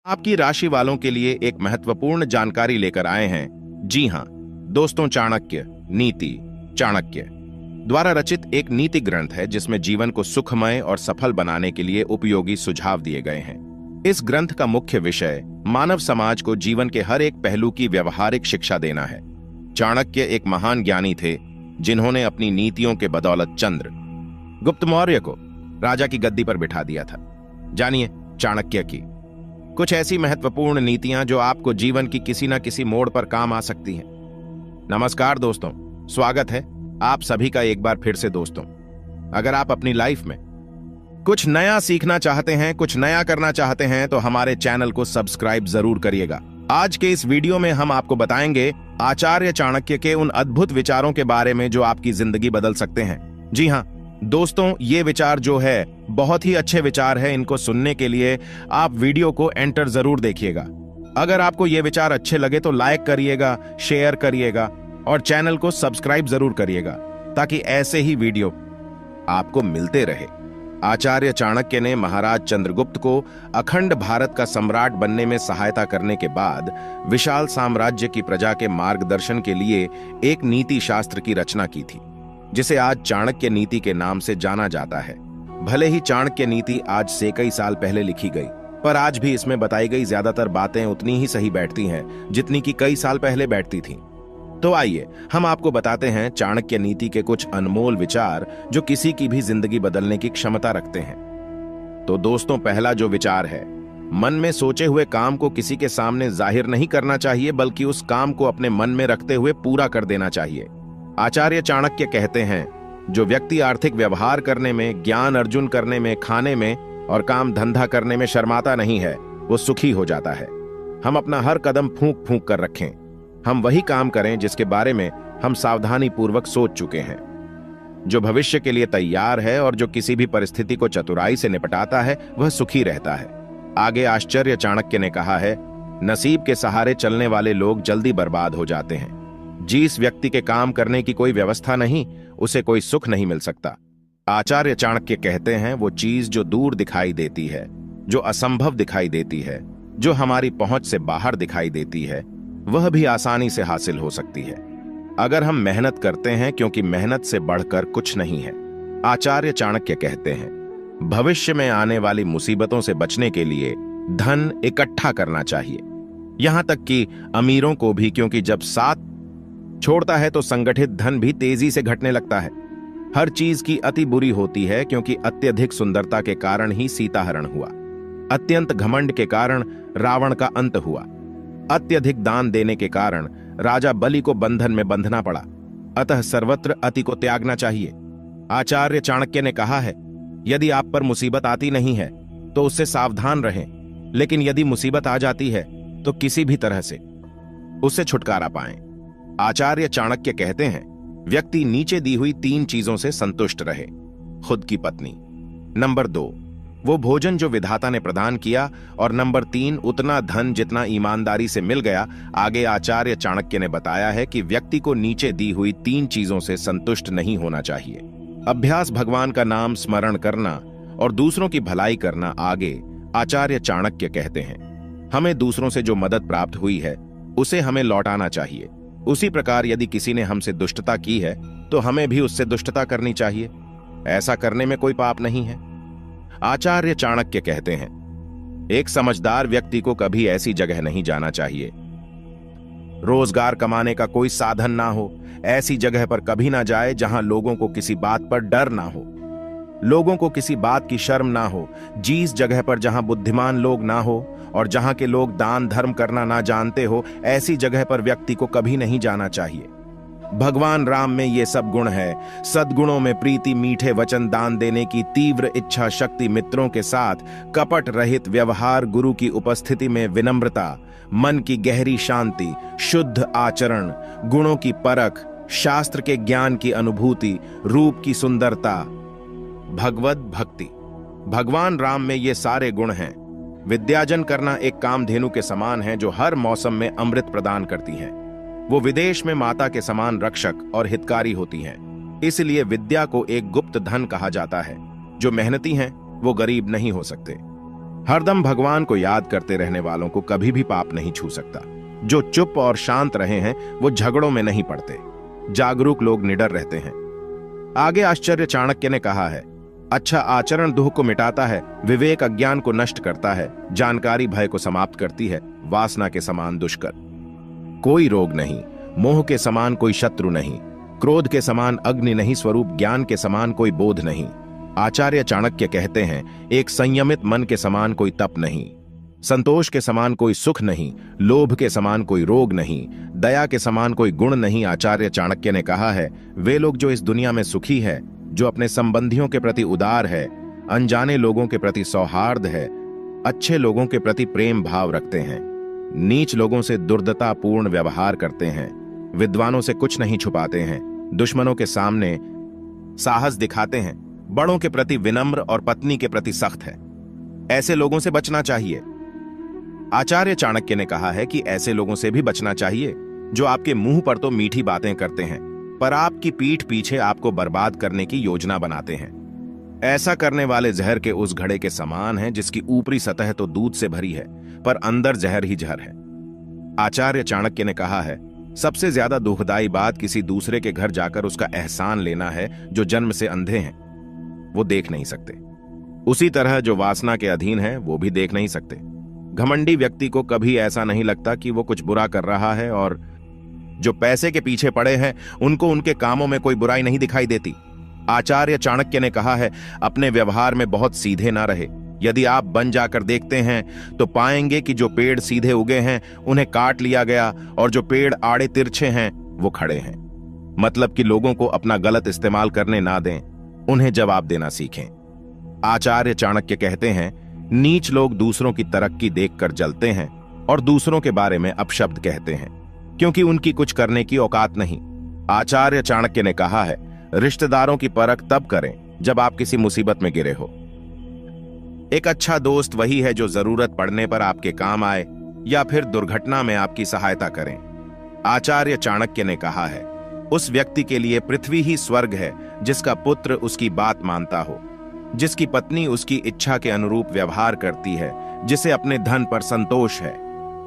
आपकी राशि वालों के लिए एक महत्वपूर्ण जानकारी लेकर आए हैं। जी हां दोस्तों, चाणक्य नीति चाणक्य द्वारा रचित एक नीति ग्रंथ है जिसमें जीवन को सुखमय और सफल बनाने के लिए उपयोगी सुझाव दिए गए हैं। इस ग्रंथ का मुख्य विषय मानव समाज को जीवन के हर एक पहलू की व्यवहारिक शिक्षा देना है। चाणक्य एक महान ज्ञानी थे जिन्होंने अपनी नीतियों के बदौलत चंद्रगुप्त मौर्य को राजा की गद्दी पर बिठा दिया था। जानिए चाणक्य की कुछ ऐसी महत्वपूर्ण नीतियां जो आपको जीवन की किसी न किसी मोड़ पर काम आ सकती हैं। नमस्कार दोस्तों, स्वागत है आप सभी का एक बार फिर से। दोस्तों, अगर आप अपनी लाइफ में कुछ नया सीखना चाहते हैं, कुछ नया करना चाहते हैं, तो हमारे चैनल को सब्सक्राइब जरूर करिएगा। आज के इस वीडियो में हम आपको बताएंगे आचार्य चाणक्य के उन अद्भुत विचारों के बारे में जो आपकी जिंदगी बदल सकते हैं। जी हां दोस्तों, ये विचार जो है बहुत ही अच्छे विचार है। इनको सुनने के लिए आप वीडियो को एंटर जरूर देखिएगा। अगर आपको ये विचार अच्छे लगे तो लाइक करिएगा, शेयर करिएगा और चैनल को सब्सक्राइब जरूर करिएगा ताकि ऐसे ही वीडियो आपको मिलते रहे। आचार्य चाणक्य ने महाराज चंद्रगुप्त को अखंड भारत का सम्राट बनने में सहायता करने के बाद विशाल साम्राज्य की प्रजा के मार्गदर्शन के लिए एक नीति शास्त्र की रचना की थी, जिसे आज चाणक्य नीति के नाम से जाना जाता है। भले ही चाणक्य नीति आज से कई साल पहले लिखी गई, पर आज भी इसमें बताई गई ज्यादातर बातें उतनी ही सही बैठती हैं जितनी कि कई साल पहले बैठती थीं। तो आइए हम आपको बताते हैं चाणक्य नीति के कुछ अनमोल विचार जो किसी की भी जिंदगी बदलने की क्षमता रखते हैं। तो दोस्तों, पहला जो विचार है, मन में सोचे हुए काम को किसी के सामने जाहिर नहीं करना चाहिए, बल्कि उस काम को अपने मन में रखते हुए पूरा कर देना चाहिए। आचार्य चाणक्य कहते हैं, जो व्यक्ति आर्थिक व्यवहार करने में, ज्ञान अर्जुन करने में, खाने में और काम धंधा करने में शर्माता नहीं है, वो सुखी हो जाता है। हम अपना हर कदम फूंक फूंक कर रखें। हम वही काम करें जिसके बारे में हम सावधानी पूर्वक सोच चुके हैं। जो भविष्य के लिए तैयार है और जो किसी भी परिस्थिति को चतुराई से निपटाता है, वह सुखी रहता है। आगे आचार्य चाणक्य ने कहा है, नसीब के सहारे चलने वाले लोग जल्दी बर्बाद हो जाते हैं। जिस व्यक्ति के काम करने की कोई व्यवस्था नहीं, उसे कोई सुख नहीं मिल सकता। आचार्य चाणक्य कहते हैं, वो चीज जो दूर दिखाई देती है, जो असंभव दिखाई देती है, जो हमारी पहुंच से बाहर दिखाई देती है, वह भी आसानी से हासिल हो सकती है अगर हम मेहनत करते हैं, क्योंकि मेहनत से बढ़कर कुछ नहीं है। आचार्य चाणक्य कहते हैं, भविष्य में आने वाली मुसीबतों से बचने के लिए धन इकट्ठा करना चाहिए, यहां तक कि अमीरों को भी, क्योंकि जब साथ छोड़ता है तो संगठित धन भी तेजी से घटने लगता है। हर चीज की अति बुरी होती है, क्योंकि अत्यधिक सुंदरता के कारण ही सीता हरण हुआ, अत्यंत घमंड के कारण रावण का अंत हुआ, अत्यधिक दान देने के कारण राजा बलि को बंधन में बंधना पड़ा। अतः सर्वत्र अति को त्यागना चाहिए। आचार्य चाणक्य ने कहा है, यदि आप पर मुसीबत आती नहीं है तो उससे सावधान रहें, लेकिन यदि मुसीबत आ जाती है तो किसी भी तरह से उससे छुटकारा पाएं। आचार्य चाणक्य कहते हैं, व्यक्ति नीचे दी हुई 3 चीजों से संतुष्ट रहे। खुद की पत्नी, नंबर 2 वो भोजन जो विधाता ने प्रदान किया, और नंबर 3 उतना धन जितना ईमानदारी से मिल गया। आगे आचार्य चाणक्य ने बताया है कि व्यक्ति को नीचे दी हुई 3 चीजों से संतुष्ट नहीं होना चाहिए। अभ्यास, भगवान का नाम स्मरण करना और दूसरों की भलाई करना। आगे आचार्य चाणक्य कहते हैं, हमें दूसरों से जो मदद प्राप्त हुई है उसे हमें लौटाना चाहिए। उसी प्रकार यदि किसी ने हमसे दुष्टता की है तो हमें भी उससे दुष्टता करनी चाहिए। ऐसा करने में कोई पाप नहीं है। आचार्य चाणक्य कहते हैं, एक समझदार व्यक्ति को कभी ऐसी जगह नहीं जाना चाहिए, रोजगार कमाने का कोई साधन ना हो। ऐसी जगह पर कभी ना जाए जहां लोगों को किसी बात पर डर ना हो, लोगों को किसी बात की शर्म ना हो। जिस जगह पर जहां बुद्धिमान लोग ना हो और जहां के लोग दान धर्म करना ना जानते हो, ऐसी जगह पर व्यक्ति को कभी नहीं जाना चाहिए। भगवान राम में ये सब गुण है, सद्गुणों में प्रीति, मीठे वचन, दान देने की तीव्र इच्छा शक्ति, मित्रों के साथ कपट रहित व्यवहार, गुरु की उपस्थिति में विनम्रता, मन की गहरी शांति, शुद्ध आचरण, गुणों की परख, शास्त्र के ज्ञान की अनुभूति, रूप की सुंदरता, भगवत भक्ति। भगवान राम में ये सारे गुण हैं। विद्यार्जन करना एक कामधेनु के समान है जो हर मौसम में अमृत प्रदान करती है। वो विदेश में माता के समान रक्षक और हितकारी होती हैं। इसलिए विद्या को एक गुप्त धन कहा जाता है। जो मेहनती हैं वो गरीब नहीं हो सकते। हरदम भगवान को याद करते रहने वालों को कभी भी पाप नहीं छू सकता। जो चुप और शांत रहे हैं वो झगड़ों में नहीं पड़ते। जागरूक लोग निडर रहते हैं। आगे आश्चर्य चाणक्य ने कहा है, अच्छा आचरण दुख को मिटाता है, विवेक अज्ञान को नष्ट करता है, जानकारी भय को समाप्त करती है, वासना के समान दुष्कर कोई रोग नहीं, मोह के समान कोई शत्रु नहीं, क्रोध के समान अग्नि नहीं, स्वरूप ज्ञान के समान कोई बोध नहीं। आचार्य चाणक्य कहते हैं, एक संयमित मन के समान कोई तप नहीं, संतोष के समान कोई सुख नहीं, लोभ के समान कोई रोग नहीं, दया के समान कोई गुण नहीं। आचार्य चाणक्य ने कहा है, वे लोग जो इस दुनिया में सुखी है, जो अपने संबंधियों के प्रति उदार है, अनजाने लोगों के प्रति सौहार्द है, अच्छे लोगों के प्रति प्रेम भाव रखते हैं, नीच लोगों से दुर्दतापूर्ण व्यवहार करते हैं, विद्वानों से कुछ नहीं छुपाते हैं, दुश्मनों के सामने साहस दिखाते हैं, बड़ों के प्रति विनम्र और पत्नी के प्रति सख्त है, ऐसे लोगों से बचना चाहिए। आचार्य चाणक्य ने कहा है कि ऐसे लोगों से भी बचना चाहिए जो आपके मुंह पर तो मीठी बातें करते हैं पर आपकी पीठ पीछे आपको बर्बाद करने की योजना बनाते हैं। ऐसा करने वाले जहर के उस घड़े के समान हैं जिसकी ऊपरी सतह तो दूध से भरी है पर अंदर जहर ही जहर है। आचार्य चाणक्य ने कहा है, सबसे ज्यादा दुखदाई बात किसी दूसरे के घर जाकर उसका एहसान लेना है जो जन्म से अंधे हैं, वो देख नहीं सकते। उसी तरह जो वासना के अधीन है वो भी देख नहीं सकते। घमंडी व्यक्ति को कभी ऐसा नहीं लगता कि वो कुछ बुरा कर रहा है, और जो पैसे के पीछे पड़े हैं उनको उनके कामों में कोई बुराई नहीं दिखाई देती। आचार्य चाणक्य ने कहा है, अपने व्यवहार में बहुत सीधे ना रहे। यदि आप बन जाकर देखते हैं तो पाएंगे कि जो पेड़ सीधे उगे हैं उन्हें काट लिया गया और जो पेड़ आड़े तिरछे हैं वो खड़े हैं। मतलब कि लोगों को अपना गलत इस्तेमाल करने ना दें, उन्हें जवाब देना सीखें। आचार्य चाणक्य कहते हैं, नीच लोग दूसरों की तरक्की देखकर जलते हैं और दूसरों के बारे में अपशब्द कहते हैं क्योंकि उनकी कुछ करने की औकात नहीं। आचार्य चाणक्य ने कहा है, रिश्तेदारों की परख तब करें जब आप किसी मुसीबत में गिरे हो। एक अच्छा दोस्त वही है जो जरूरत पड़ने पर आपके काम आए या फिर दुर्घटना में आपकी सहायता करें। आचार्य चाणक्य ने कहा है, उस व्यक्ति के लिए पृथ्वी ही स्वर्ग है जिसका पुत्र उसकी बात मानता हो, जिसकी पत्नी उसकी इच्छा के अनुरूप व्यवहार करती है, जिसे अपने धन पर संतोष है।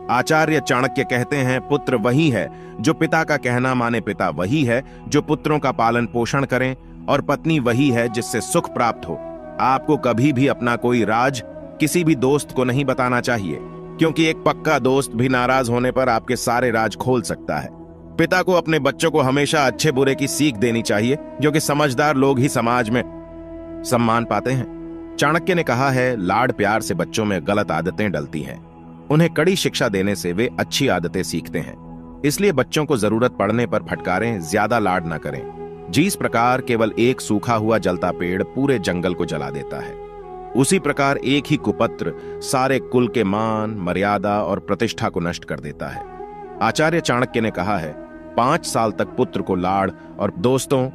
आचार्य चाणक्य कहते हैं, पुत्र वही है जो पिता का कहना माने, पिता वही है जो पुत्रों का पालन पोषण करें, और पत्नी वही है जिससे सुख प्राप्त हो। आपको कभी भी अपना कोई राज किसी भी दोस्त को नहीं बताना चाहिए, क्योंकि एक पक्का दोस्त भी नाराज होने पर आपके सारे राज खोल सकता है। पिता को अपने बच्चों को हमेशा अच्छे बुरे की सीख देनी चाहिए, क्योंकि समझदार लोग ही समाज में सम्मान पाते हैं। चाणक्य ने कहा है, लाड प्यार से बच्चों में गलत आदतें डलती हैं, उन्हें कड़ी शिक्षा देने से वे अच्छी आदतें सीखते हैं। इसलिए बच्चों को जरूरत पड़ने पर फटकारें, ज्यादा लाड न करें। जिस प्रकार केवल एक सूखा हुआ जलता पेड़ पूरे जंगल को जला देता है, उसी प्रकार एक ही कुपत्र सारे कुल के मान, मर्यादा और प्रतिष्ठा को नष्ट कर देता है। आचार्य चाणक्य ने कहा है, 5 साल तक पुत्र को लाड़। और दोस्तों,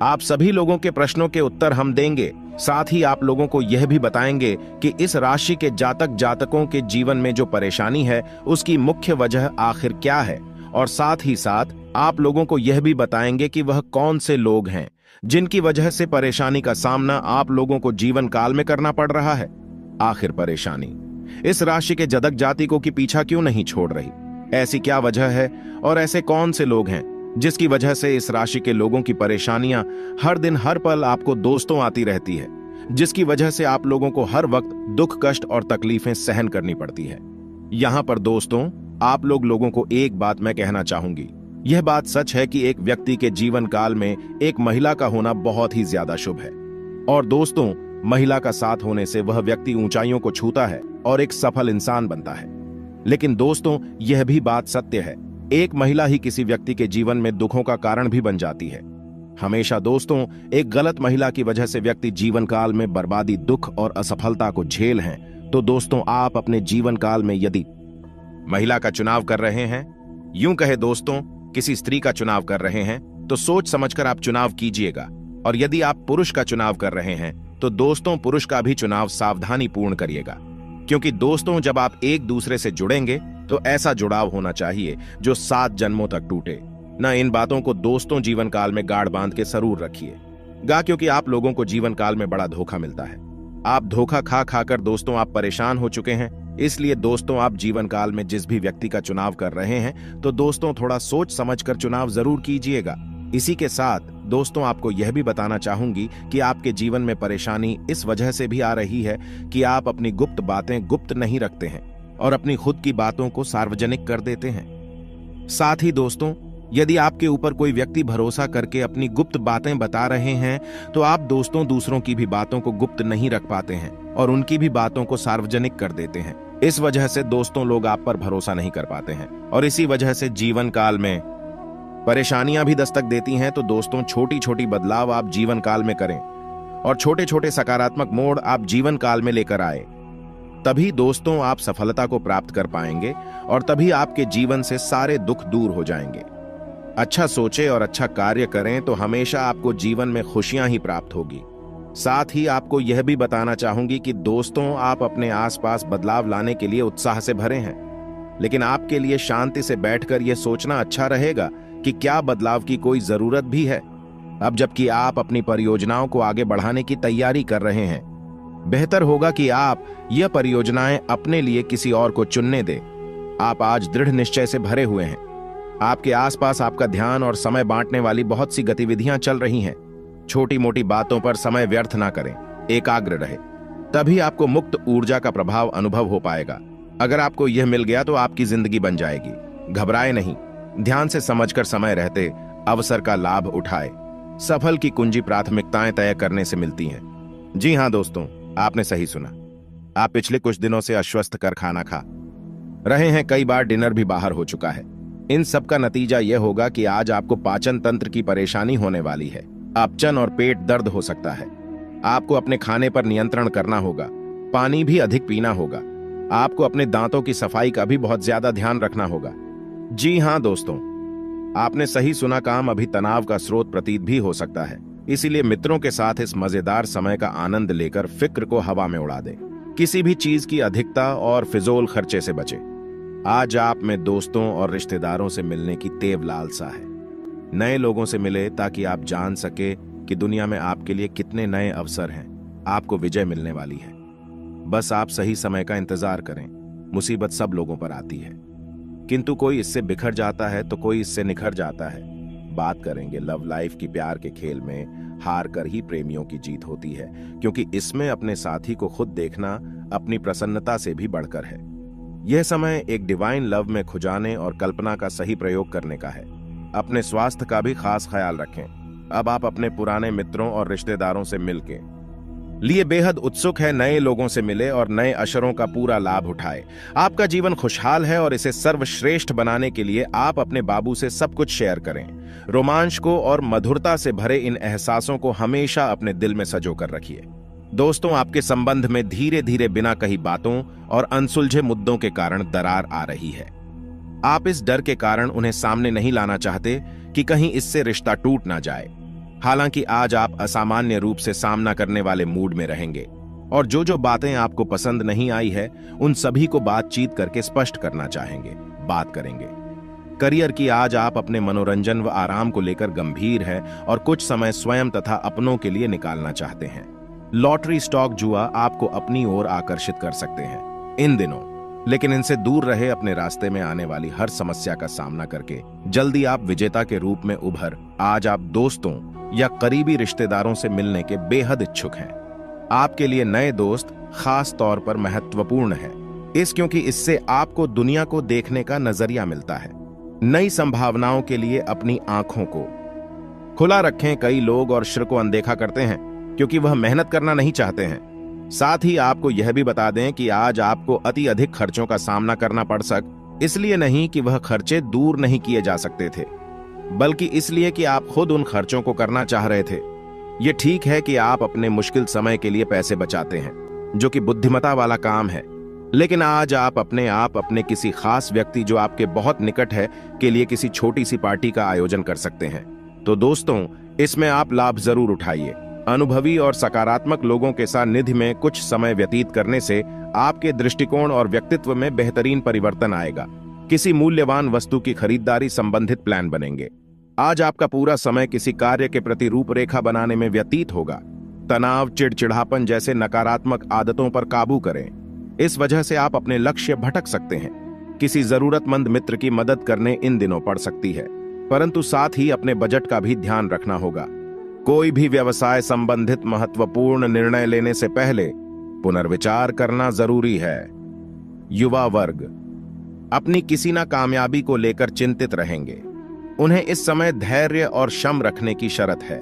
आप सभी लोगों के प्रश्नों के उत्तर हम देंगे। साथ ही आप लोगों को यह भी बताएंगे कि इस राशि के जातकों के जीवन में जो परेशानी है उसकी मुख्य वजह आखिर क्या है, और साथ ही साथ आप लोगों को यह भी बताएंगे कि वह कौन से लोग हैं जिनकी वजह से परेशानी का सामना आप लोगों को जीवन काल में करना पड़ रहा है। आखिर परेशानी इस राशि के जातकों की पीछा क्यों नहीं छोड़ रही? ऐसी क्या वजह है और ऐसे कौन से लोग हैं जिसकी वजह से इस राशि के लोगों की परेशानियां हर दिन हर पल आपको दोस्तों आती रहती है, जिसकी वजह से आप लोगों को हर वक्त दुख, कष्ट और तकलीफें सहन करनी पड़ती है। यहां पर दोस्तों, आप लोगों को एक बात मैं कहना चाहूंगी। यह बात सच है कि एक व्यक्ति के जीवन काल में एक महिला का होना बहुत ही ज्यादा शुभ है। और दोस्तों, महिला का साथ होने से वह व्यक्ति ऊंचाइयों को छूता है और एक सफल इंसान बनता है। लेकिन दोस्तों, यह भी बात सत्य है, एक महिला ही किसी व्यक्ति के जीवन में दुखों का कारण भी बन जाती है। हमेशा दोस्तों, एक गलत महिला की वजह से व्यक्ति जीवन काल में बर्बादी, दुख और असफलता को झेल हैं। तो दोस्तों, आप अपने जीवन काल में यदि महिला का चुनाव कर रहे हैं, यूं कहे दोस्तों, किसी स्त्री का चुनाव कर रहे हैं, तो सोच समझकर आप चुनाव कीजिएगा। और यदि आप पुरुष का चुनाव कर रहे हैं तो दोस्तों, पुरुष का भी चुनाव सावधानी पूर्ण करिएगा, क्योंकि दोस्तों, जब आप एक दूसरे से जुड़ेंगे तो ऐसा जुड़ाव होना चाहिए जो 7 जन्मों तक टूटे। न इन बातों को दोस्तों जीवन काल में गाढ़ बांध के जरूर रखिएगा, क्योंकि आप लोगों को जीवन काल में बड़ा धोखा मिलता है। आप धोखा खा खाकर दोस्तों आप परेशान हो चुके हैं। इसलिए दोस्तों आप जीवन काल में जिस भी व्यक्ति का चुनाव कर रहे हैं तो दोस्तों थोड़ा सोच समझकर चुनाव जरूर कीजिएगा। इसी के साथ दोस्तों आपको यह भी बताना चाहूंगी कि आपके जीवन में परेशानी इस वजह से भी आ रही है कि आप अपनी गुप्त बातें गुप्त नहीं रखते हैं और अपनी खुद की बातों को सार्वजनिक कर देते हैं। साथ ही दोस्तों यदि आपके ऊपर कोई व्यक्ति भरोसा करके अपनी गुप्त बातें बता रहे हैं तो आप दोस्तों दूसरों की भी बातों को गुप्त नहीं रख पाते हैं और उनकी भी बातों को सार्वजनिक कर देते हैं। इस वजह से दोस्तों लोग आप पर भरोसा नहीं कर पाते हैं और इसी वजह से जीवन काल में परेशानियां भी दस्तक देती हैं। तो दोस्तों छोटी छोटी बदलाव आप जीवन काल में करें और छोटे छोटे सकारात्मक मोड़ आप जीवन काल में लेकर आए, तभी दोस्तों आप सफलता को प्राप्त कर पाएंगे और तभी आपके जीवन से सारे दुख दूर हो जाएंगे। अच्छा सोचे और अच्छा कार्य करें तो हमेशा आपको जीवन में खुशियां ही प्राप्त होगी। साथ ही आपको यह भी बताना चाहूंगी कि दोस्तों आप अपने आसपास बदलाव लाने के लिए उत्साह से भरे हैं, लेकिन आपके लिए शांति से बैठकर यह सोचना अच्छा रहेगा कि क्या बदलाव की कोई जरूरत भी है। अब जबकि आप अपनी परियोजनाओं को आगे बढ़ाने की तैयारी कर रहे हैं, बेहतर होगा कि आप यह परियोजनाएं अपने लिए किसी और को चुनने दें। आप आज दृढ़ निश्चय से भरे हुए हैं। आपके आसपास आपका ध्यान और समय बांटने वाली बहुत सी गतिविधियां चल रही हैं। छोटी मोटी बातों पर समय व्यर्थ ना करें, एकाग्र रहे, तभी आपको मुक्त ऊर्जा का प्रभाव अनुभव हो पाएगा। अगर आपको यह मिल गया तो आपकी जिंदगी बन जाएगी। घबराए नहीं, ध्यान से समझकर समय रहते अवसर का लाभ उठाए। सफल की कुंजी प्राथमिकताएं तय करने से मिलती हैं। जी हां दोस्तों, आपने सही सुना। आप पिछले कुछ दिनों से अस्वस्थ कर खाना खा रहे हैं, कई बार डिनर भी बाहर हो चुका है। इन सब का नतीजा यह होगा कि आज आपको पाचन तंत्र की परेशानी होने वाली है। अपचन और पेट दर्द हो सकता है। आपको अपने खाने पर नियंत्रण करना होगा, पानी भी अधिक पीना होगा। आपको अपने दांतों की सफाई का भी बहुत ज्यादा ध्यान रखना होगा। जी हां दोस्तों, आपने सही सुना, काम अभी तनाव का स्रोत प्रतीत भी हो सकता है। इसीलिए मित्रों के साथ इस मजेदार समय का आनंद लेकर फिक्र को हवा में उड़ा दें। किसी भी चीज की अधिकता और फिजूल खर्चे से बचें। आज आप में दोस्तों और रिश्तेदारों से मिलने की तेव लालसा है। नए लोगों से मिले ताकि आप जान सके कि दुनिया में आपके लिए कितने नए अवसर हैं। आपको विजय मिलने वाली है। बस आप सही समय का इंतजार करें। मुसीबत सब लोगों पर आती है, किंतु कोई इससे बिखर जाता है तो कोई इससे निखर जाता है। बात करेंगे लव लाइफ की। प्यार के खेल में हार कर ही प्रेमियों की जीत होती है, क्योंकि इसमें अपने साथी को खुद देखना अपनी प्रसन्नता से भी बढ़कर है। यह समय एक डिवाइन लव में खुजाने और कल्पना का सही प्रयोग करने का है। अपने स्वास्थ्य का भी खास ख्याल रखें। अब आप अपने पुराने मित्रों और रिश्तेदारों से मिलके लिए बेहद उत्सुक है। नए लोगों से मिले और नए अवसरों का पूरा लाभ उठाए। आपका जीवन खुशहाल है और इसे सर्वश्रेष्ठ बनाने के लिए आप अपने बाबू से सब कुछ शेयर करें। रोमांच को और मधुरता से भरे इन एहसासों को हमेशा अपने दिल में सजो कर रखिए। दोस्तों आपके संबंध में धीरे धीरे बिना कही बातों और अनसुलझे मुद्दों के कारण दरार आ रही है। आप इस डर के कारण उन्हें सामने नहीं लाना चाहते कि कहीं इससे रिश्ता टूट ना जाए। हालांकि आज आप असामान्य रूप से सामना करने वाले मूड में रहेंगे और जो बातें आपको पसंद नहीं आई है उन सभी को बातचीत करके स्पष्ट करना चाहेंगे, बात करेंगे। करियर की आज आप अपने मनोरंजन व आराम को लेकर गंभीर हैं और कुछ समय स्वयं तथा अपनों के लिए निकालना चाहते हैं। लॉटरी, स्टॉक, जुआ आपको अपनी ओर आकर्षित कर सकते हैं इन दिनों, लेकिन इनसे दूर रहे। अपने रास्ते में आने वाली हर समस्या का सामना करके जल्दी आप विजेता के रूप में उभर। आज आप दोस्तों या करीबी रिश्तेदारों से मिलने के बेहद इच्छुक हैं। आपके लिए नए दोस्त खास तौर पर महत्वपूर्ण है, क्योंकि इससे आपको दुनिया को देखने का नजरिया मिलता है। नई संभावनाओं के लिए अपनी आंखों को खुला रखें। कई लोग और श्र को अनदेखा करते हैं क्योंकि वह मेहनत करना नहीं चाहते हैं। साथ ही आपको यह भी बता दें कि आज आपको अति अधिक खर्चों का सामना करना पड़ इसलिए नहीं कि वह खर्चे दूर नहीं किए जा सकते थे, बल्कि इसलिए कि आप खुद उन खर्चों को करना चाह रहे थे। यह ठीक है कि आप अपने मुश्किल समय के लिए पैसे बचाते हैं, जो कि बुद्धिमता वाला काम है, लेकिन आज आप अपने किसी खास व्यक्ति जो आपके बहुत निकट है के लिए किसी छोटी सी पार्टी का आयोजन कर सकते हैं। तो दोस्तों इसमें आप लाभ जरूर उठाइए। अनुभवी और सकारात्मक लोगों के साथ निधि में कुछ समय व्यतीत करने से आपके दृष्टिकोण और व्यक्तित्व में बेहतरीन परिवर्तन आएगा। किसी मूल्यवान वस्तु की खरीदारी संबंधित प्लान बनेंगे। आज आपका पूरा समय किसी कार्य के प्रति रूपरेखा बनाने में व्यतीत होगा। तनाव, चिड़चिड़ापन जैसे नकारात्मक आदतों पर काबू करें। इस वजह से आप अपने लक्ष्य भटक सकते हैं। किसी जरूरतमंद मित्र की मदद करने इन दिनों पड़ सकती है, परंतु साथ ही अपने बजट का भी ध्यान रखना होगा। कोई भी व्यवसाय संबंधित महत्वपूर्ण निर्णय लेने से पहले पुनर्विचार करना जरूरी है। युवा वर्ग अपनी किसी ना कामयाबी को लेकर चिंतित रहेंगे। उन्हें इस समय धैर्य और शम रखने की शर्त है।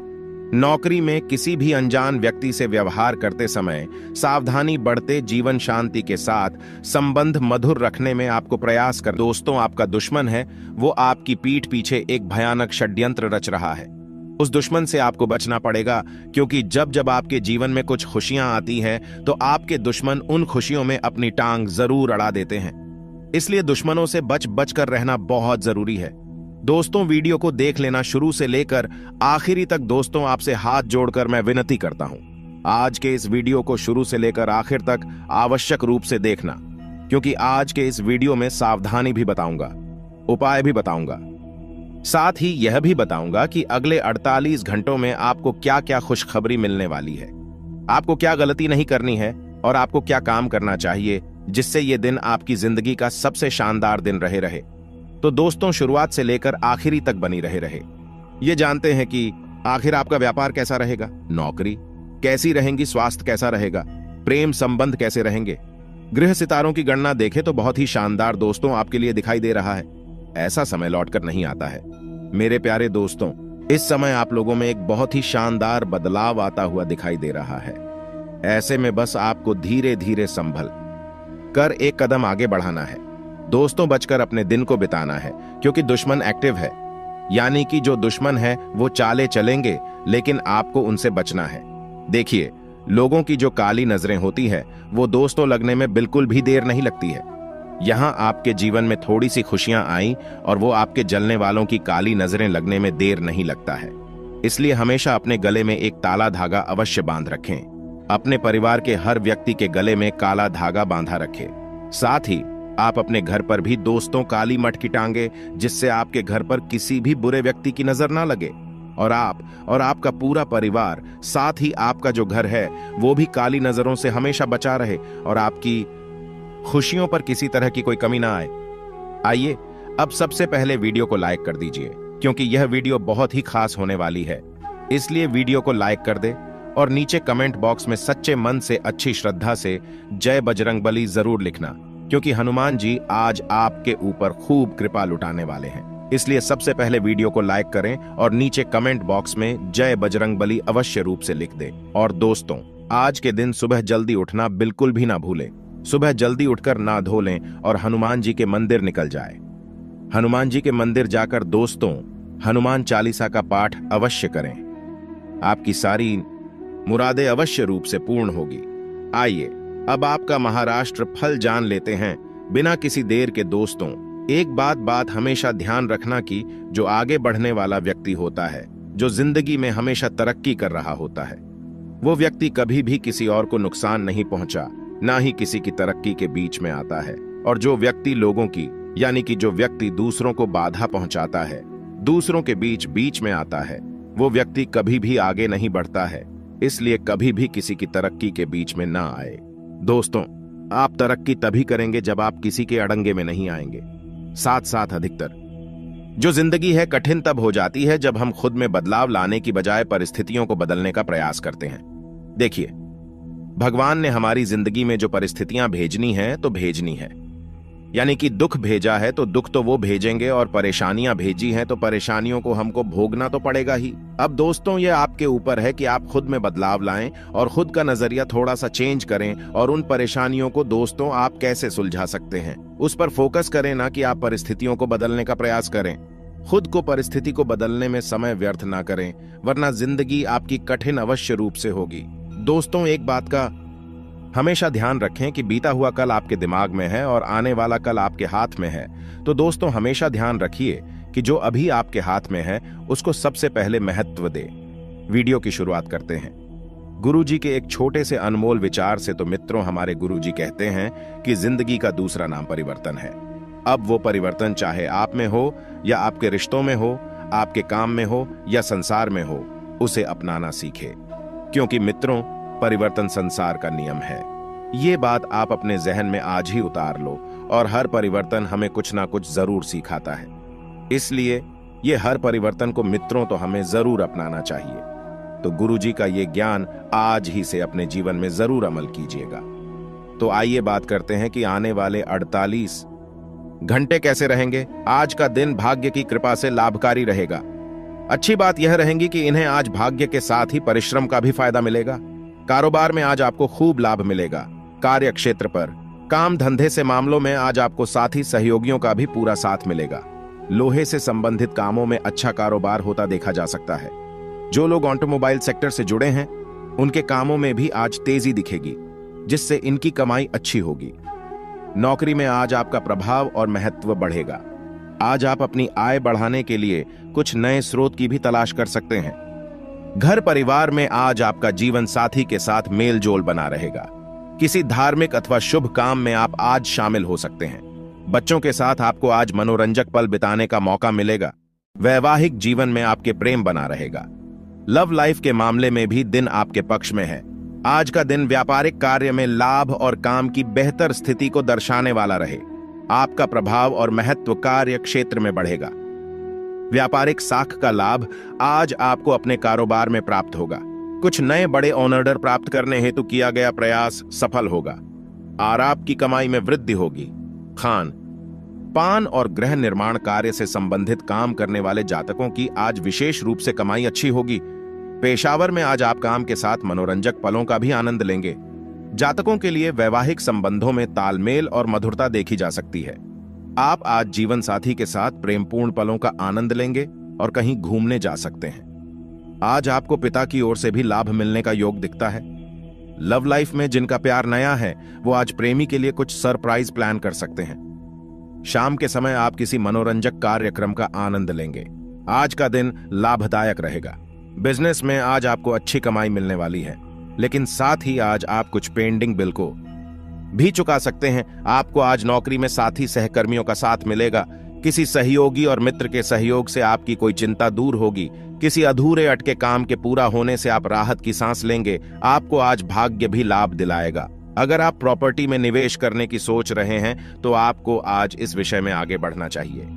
नौकरी में किसी भी अनजान व्यक्ति से व्यवहार करते समय सावधानी बरते, जीवन शांति के साथ संबंध मधुर रखने में आपको प्रयास कर। दोस्तों, आपका दुश्मन है, वो आपकी पीठ पीछे एक भयानक षड्यंत्र रच रहा है। उस दुश्मन से आपको बचना पड़ेगा, क्योंकि जब जब आपके जीवन में कुछ खुशियां आती हैं तो आपके दुश्मन उन खुशियों में अपनी टांग जरूर अड़ा देते हैं। इसलिए दुश्मनों से बच बच कर रहना बहुत जरूरी है। दोस्तों, वीडियो को देख लेना शुरू से लेकर आखिरी तक। दोस्तों, आपसे हाथ जोड़कर मैं विनती करता हूं, आज के इस वीडियो को शुरू से लेकर आखिर तक आवश्यक रूप से देखना, क्योंकि आज के इस वीडियो में सावधानी भी बताऊंगा, उपाय भी बताऊंगा, साथ ही यह भी बताऊंगा कि अगले 48 घंटों में आपको क्या क्या खुशखबरी मिलने वाली है, आपको क्या गलती नहीं करनी है और आपको क्या काम करना चाहिए जिससे यह दिन आपकी जिंदगी का सबसे शानदार दिन रहे। तो दोस्तों, शुरुआत से लेकर आखिरी तक बनी रहे। ये जानते हैं कि आखिर आपका व्यापार कैसा रहेगा, नौकरी कैसी रहेंगी, स्वास्थ्य कैसा रहेगा, प्रेम संबंध कैसे रहेंगे। गृह सितारों की गणना देखें तो बहुत ही शानदार दोस्तों आपके लिए दिखाई दे रहा है। ऐसा समय लौटकर नहीं आता है। मेरे प्यारे दोस्तों, इस समय आप लोगों में एक बहुत ही शानदार बदलाव आता हुआ दिखाई दे रहा है। ऐसे में बस आपको धीरे धीरे संभल कर एक कदम आगे बढ़ाना है। दोस्तों, बचकर अपने दिन को बिताना है, क्योंकि दुश्मन एक्टिव है। यानी कि जो दुश्मन है वो चाले चलेंगे, लेकिन आपको उनसे बचना है। देखिए, लोगों की जो काली नजरें होती है वो दोस्तों लगने में बिल्कुल भी देर नहीं लगती है। यहां आपके जीवन में थोड़ी सी खुशियां आई और वो आपके जलने वालों की काली नजरें लगने में देर नहीं लगता है। इसलिए हमेशा अपने गले में एक ताला धागा अवश्य बांध रखें। अपने परिवार के हर व्यक्ति के गले में काला धागा बांधा रखें। साथ ही आप अपने घर पर भी दोस्तों काली मट की टांगे, जिससे आपके घर पर किसी भी बुरे व्यक्ति की नजर ना लगे और आप और आपका पूरा परिवार, साथ ही आपका जो घर है वो भी काली नजरों से हमेशा बचा रहे और आपकी खुशियों पर किसी तरह की कोई कमी ना आए। आइए अब सबसे पहले वीडियो को लाइक कर दीजिए, क्योंकि यह वीडियो बहुत ही खास होने वाली है। इसलिए वीडियो को लाइक कर दे और नीचे कमेंट बॉक्स में सच्चे मन से, अच्छी श्रद्धा से जय बजरंगबली जरूर लिखना, क्योंकि हनुमान जी आज आपके ऊपर खूब कृपा लुटाने वाले हैं। इसलिए सबसे पहले वीडियो को लाइक करें और नीचे कमेंट बॉक्स में जय बजरंगबली अवश्य रूप से लिख दें। और दोस्तों, आज के दिन सुबह जल्दी उठना बिल्कुल भी ना भूलें। सुबह जल्दी उठकर ना धो लें और हनुमान जी के मंदिर निकल जाए। हनुमान जी के मंदिर जाकर दोस्तों हनुमान चालीसा का पाठ अवश्य करें। आपकी सारी मुरादें अवश्य रूप से पूर्ण होगी। आइए अब आपका महाराष्ट्र फल जान लेते हैं बिना किसी देर के। दोस्तों, एक बात हमेशा ध्यान रखना कि जो आगे बढ़ने वाला व्यक्ति होता है, जो जिंदगी में हमेशा तरक्की कर रहा होता है, वो व्यक्ति कभी भी किसी और को नुकसान नहीं पहुंचा, ना ही किसी की तरक्की के बीच में आता है। और जो व्यक्ति लोगों की, यानी कि जो व्यक्ति दूसरों को बाधा पहुंचाता है, दूसरों के बीच में आता है, वो व्यक्ति कभी भी आगे नहीं बढ़ता है। इसलिए कभी भी किसी की तरक्की के बीच में ना आए। दोस्तों, आप तरक्की तभी करेंगे जब आप किसी के अड़ंगे में नहीं आएंगे। साथ साथ अधिकतर जो जिंदगी है कठिन तब हो जाती है जब हम खुद में बदलाव लाने की बजाय परिस्थितियों को बदलने का प्रयास करते हैं। देखिए, भगवान ने हमारी जिंदगी में जो परिस्थितियां भेजनी है तो भेजनी है, यानी कि दुख भेजा है तो दुख तो वो भेजेंगे, और परेशानियां भेजी हैं तो परेशानियों को हमको भोगना तो पड़ेगा ही। अब दोस्तों, ये आपके ऊपर है कि आप खुद में बदलाव लाएं और खुद का नजरिया थोड़ा सा चेंज करें, और उन परेशानियों को दोस्तों आप कैसे सुलझा सकते हैं उस पर फोकस करें, ना कि आप परिस्थितियों को बदलने का प्रयास करें। खुद को परिस्थिति को बदलने में समय व्यर्थ ना करें, वरना जिंदगी आपकी कठिन अवश्य रूप से होगी। दोस्तों, एक बात का हमेशा ध्यान रखें कि बीता हुआ कल आपके दिमाग में है और आने वाला कल आपके हाथ में है। तो दोस्तों, हमेशा ध्यान रखिए कि जो अभी आपके हाथ में है उसको सबसे पहले महत्व दें। वीडियो की शुरुआत करते हैं गुरुजी के एक छोटे से अनमोल विचार से। तो मित्रों, हमारे गुरुजी कहते हैं कि जिंदगी का दूसरा नाम परिवर्तन है। अब वो परिवर्तन चाहे आप में हो या आपके रिश्तों में हो, आपके काम में हो या संसार में हो, उसे अपनाना सीखे। क्योंकि मित्रों, परिवर्तन संसार का नियम है। ये बात आप अपने जहन में आज ही उतार लो, और हर परिवर्तन हमें कुछ ना कुछ जरूर सिखाता है। इसलिए ये हर परिवर्तन को मित्रों तो हमें जरूर अपनाना चाहिए। तो गुरुजी का ये ज्ञान आज ही से अपने जीवन में जरूर अमल कीजिएगा। तो आइए बात करते हैं कि आने वाले 48 घंटे कैसे रहेंगे। आज का दिन भाग्य की कृपा से लाभकारी रहेगा। अच्छी बात यह रहेगी कि इन्हें आज भाग्य के साथ ही परिश्रम का भी फायदा मिलेगा। कारोबार में आज आपको खूब लाभ मिलेगा। कार्य क्षेत्र पर, काम धंधे से मामलों में आज आपको साथी सहयोगियों का भी पूरा साथ मिलेगा। लोहे से संबंधित कामों में अच्छा कारोबार होता देखा जा सकता है। जो लोग ऑटोमोबाइल सेक्टर से जुड़े हैं, उनके कामों में भी आज तेजी दिखेगी, जिससे इनकी कमाई अच्छी होगी। नौकरी में आज आपका प्रभाव और महत्व बढ़ेगा। आज आप अपनी आय बढ़ाने के लिए कुछ नए स्रोत की भी तलाश कर सकते हैं। घर परिवार में आज आपका जीवन साथी के साथ मेल जोल बना रहेगा। किसी धार्मिक अथवा शुभ काम में आप आज शामिल हो सकते हैं। बच्चों के साथ आपको आज मनोरंजक पल बिताने का मौका मिलेगा। वैवाहिक जीवन में आपके प्रेम बना रहेगा। लव लाइफ के मामले में भी दिन आपके पक्ष में है। आज का दिन व्यापारिक कार्य में लाभ और काम की बेहतर स्थिति को दर्शाने वाला रहे। आपका प्रभाव और महत्व कार्य क्षेत्र में बढ़ेगा। व्यापारिक साख का लाभ आज आपको अपने कारोबार में प्राप्त होगा। कुछ नए बड़े ऑर्डर प्राप्त करने हेतु किया गया प्रयास सफल होगा। आराम की कमाई में वृद्धि होगी। खान पान और गृह निर्माण कार्य से संबंधित काम करने वाले जातकों की आज विशेष रूप से कमाई अच्छी होगी। पेशावर में आज आप काम के साथ मनोरंजक पलों का भी आनंद लेंगे। जातकों के लिए वैवाहिक संबंधों में तालमेल और मधुरता देखी जा सकती है। आप आज जीवन साथी के साथ प्रेमपूर्ण पलों का आनंद लेंगे और कहीं घूमने जा सकते हैं। आज आपको पिता की ओर से भी लाभ मिलने का योग दिखता है। लव लाइफ में जिनका प्यार नया है, वो आज प्रेमी के लिए कुछ सरप्राइज प्लान कर सकते हैं। शाम के समय आप किसी मनोरंजक कार्यक्रम का आनंद लेंगे। आज का दिन लाभदायक रहेगा। बिजनेस में आज आपको अच्छी कमाई मिलने वाली है, लेकिन साथ ही आज आप कुछ पेंडिंग बिल को भी चुका सकते हैं। आपको आज नौकरी में साथी सहकर्मियों का साथ मिलेगा। किसी सहयोगी और मित्र के सहयोग से आपकी कोई चिंता दूर होगी। किसी अधूरे अटके काम के पूरा होने से आप राहत की सांस लेंगे। आपको आज भाग्य भी लाभ दिलाएगा। अगर आप प्रॉपर्टी में निवेश करने की सोच रहे हैं, तो आपको आज इस विषय में आगे बढ़ना चाहिए।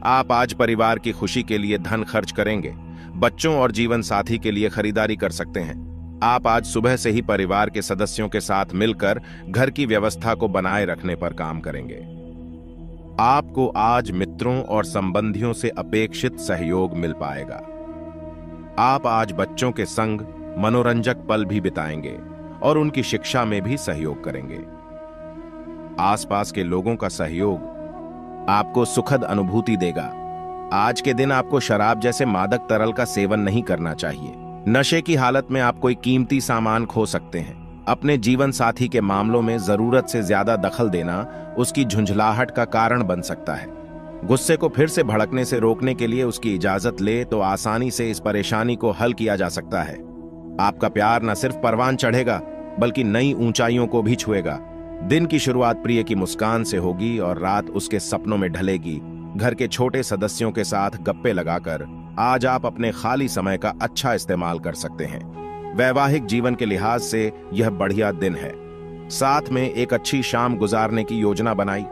आप आज परिवार की खुशी के लिए धन खर्च करेंगे। बच्चों और जीवन साथी के लिए खरीदारी कर सकते हैं। आप आज सुबह से ही परिवार के सदस्यों के साथ मिलकर घर की व्यवस्था को बनाए रखने पर काम करेंगे। आपको आज मित्रों और संबंधियों से अपेक्षित सहयोग मिल पाएगा। आप आज बच्चों के संग मनोरंजक पल भी बिताएंगे और उनकी शिक्षा में भी सहयोग करेंगे। आसपास के लोगों का सहयोग आपको सुखद अनुभूति देगा। आज के दिन आपको शराब जैसे मादक तरल का सेवन नहीं करना चाहिए। नशे की हालत में आप कोई कीमती सामान खो सकते हैं। अपने जीवन साथी के मामलों में जरूरत से ज्यादा दखल देना उसकी झुंझलाहट का कारण बन सकता है। गुस्से को फिर से भड़कने से रोकने के लिए उसकी इजाजत ले तो आसानी से इस परेशानी को हल किया जा सकता है। आपका प्यार न सिर्फ परवान चढ़ेगा, बल्कि नई ऊंचाइयों को भी छुएगा। दिन की शुरुआत प्रिय की मुस्कान से होगी और रात उसके सपनों में ढलेगी। घर के छोटे सदस्यों के साथ गप्पे लगाकर आज आप अपने खाली समय का अच्छा इस्तेमाल कर सकते हैं। वैवाहिक जीवन के लिहाज से यह बढ़िया दिन है। साथ में एक अच्छी शाम गुजारने की योजना बनाई।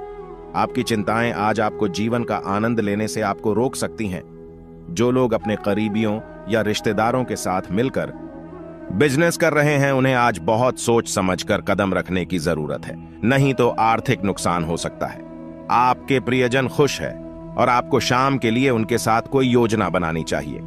आपकी चिंताएं आज आपको जीवन का आनंद लेने से आपको रोक सकती हैं। जो लोग अपने करीबियों या रिश्तेदारों के साथ मिलकर बिजनेस कर रहे हैं, उन्हें आज बहुत सोच समझकर कदम रखने की जरूरत है, नहीं तो आर्थिक नुकसान हो सकता है। आपके प्रियजन खुश है और आपको शाम के लिए उनके साथ कोई योजना बनानी चाहिए।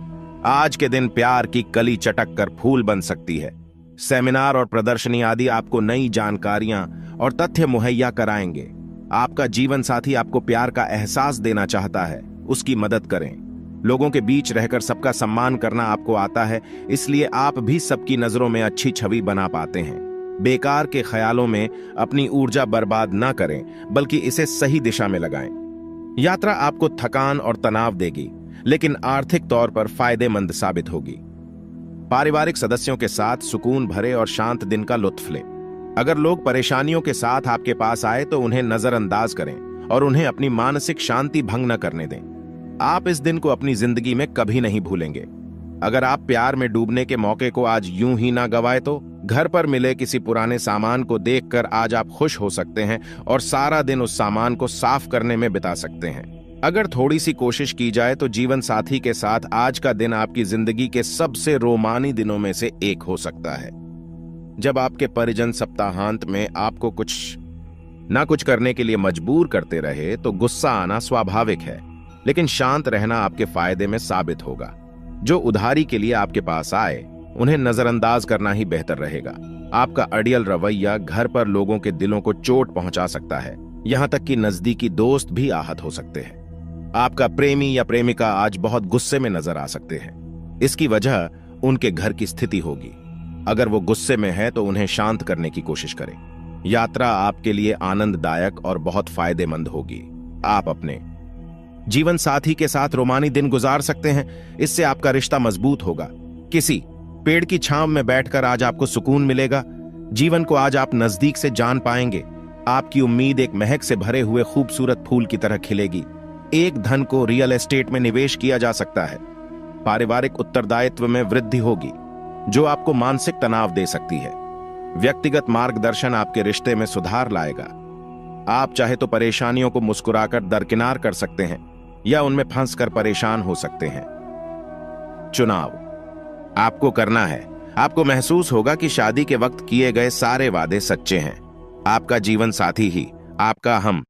आज के दिन प्यार की कली चटक कर फूल बन सकती है। सेमिनार और प्रदर्शनी आदि आपको नई जानकारियां और तथ्य मुहैया कराएंगे। आपका जीवन साथी आपको प्यार का एहसास देना चाहता है, उसकी मदद करें। लोगों के बीच रहकर सबका सम्मान करना आपको आता है, इसलिए आप भी सबकी नजरों में अच्छी छवि बना पाते हैं। बेकार के ख्यालों में अपनी ऊर्जा बर्बाद ना करें, बल्कि इसे सही दिशा में लगाएं। यात्रा आपको थकान और तनाव देगी, लेकिन आर्थिक तौर पर फायदेमंद साबित होगी। पारिवारिक सदस्यों के साथ सुकून भरे और शांत दिन का लुत्फ लें। अगर लोग परेशानियों के साथ आपके पास आए तो उन्हें नजरअंदाज करें और उन्हें अपनी मानसिक शांति भंग न करने दें। आप इस दिन को अपनी जिंदगी में कभी नहीं भूलेंगे। अगर आप प्यार में डूबने के मौके को आज यूं ही ना गवाए तो घर पर मिले किसी पुराने सामान को देखकर आज आप खुश हो सकते हैं और सारा दिन उस सामान को साफ करने में बिता सकते हैं। अगर थोड़ी सी कोशिश की जाए तो जीवन साथी के साथ आज का दिन आपकी जिंदगी के सबसे रोमानी दिनों में से एक हो सकता है। जब आपके परिजन सप्ताहांत में आपको कुछ करने के लिए मजबूर करते रहे तो गुस्सा आना स्वाभाविक है, लेकिन शांत रहना आपके फायदे में साबित होगा। जो उधारी के लिए आपके पास आए उन्हें नजरअंदाज करना ही बेहतर रहेगा। आपका अड़ियल रवैया घर पर लोगों के दिलों को चोट पहुंचा सकता है, यहां तक कि नजदीकी दोस्त भी आहत हो सकते हैं। आपका प्रेमी या प्रेमिका आज बहुत गुस्से में नजर आ सकते हैं। इसकी वजह उनके घर की स्थिति होगी। अगर वो गुस्से में है तो उन्हें शांत करने की कोशिश करें। यात्रा आपके लिए आनंददायक और बहुत फायदेमंद होगी। आप अपने जीवन साथी के साथ रोमानी दिन गुजार सकते हैं, इससे आपका रिश्ता मजबूत होगा। किसी पेड़ की छांव में बैठकर आज आपको सुकून मिलेगा। जीवन को आज आप नजदीक से जान पाएंगे। आपकी उम्मीद एक महक से भरे हुए खूबसूरत फूल की तरह खिलेगी। एक धन को रियल एस्टेट में निवेश किया जा सकता है। पारिवारिक उत्तरदायित्व में वृद्धि होगी जो आपको मानसिक तनाव दे सकती है। व्यक्तिगत मार्गदर्शन आपके रिश्ते में सुधार लाएगा। आप चाहे तो परेशानियों को मुस्कुराकर दरकिनार कर सकते हैं या उनमें फंसकर परेशान हो सकते हैं। चुनाव आपको करना है। आपको महसूस होगा कि शादी के वक्त किए गए सारे वादे सच्चे हैं। आपका जीवन साथी ही आपका हम